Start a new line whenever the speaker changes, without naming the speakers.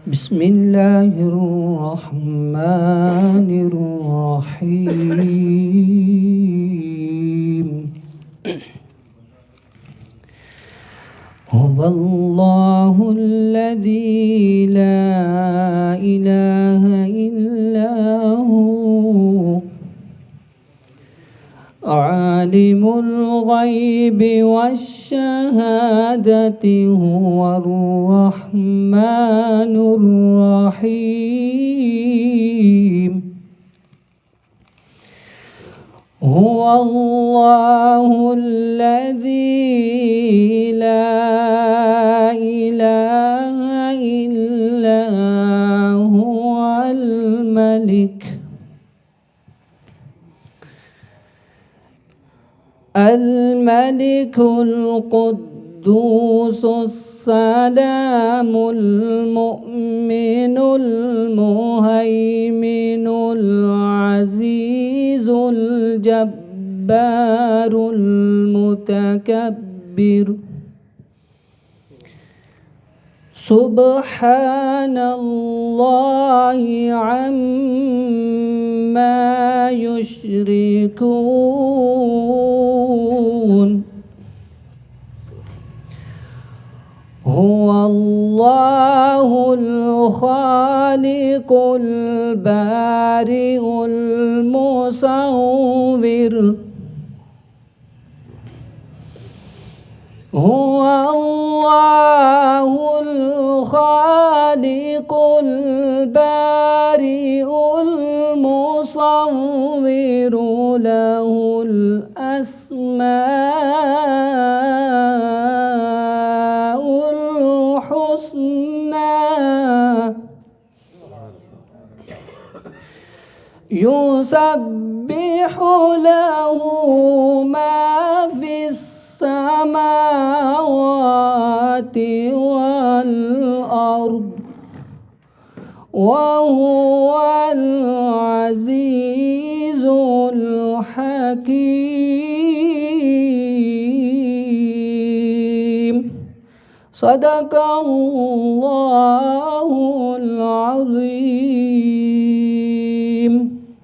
بسم الله الرحمن الرحيم. هو الله الذي لا إله إلا هو عالم الغيب والشهادة هو الرحمن الرحيم. هو الله الذي لا إله إلا هو الملك القدوس السلام المؤمن المهيمن العزيز الجبار المتكبر. سبحان الله عما يشركون. هو الله الخالق البارئ المصور. هو الله الخالق البارئ المصور له الأسماء الحسنى. يسبح له ما في السماوات والأرض وهو العزيز الحكيم. صدق الله العظيم.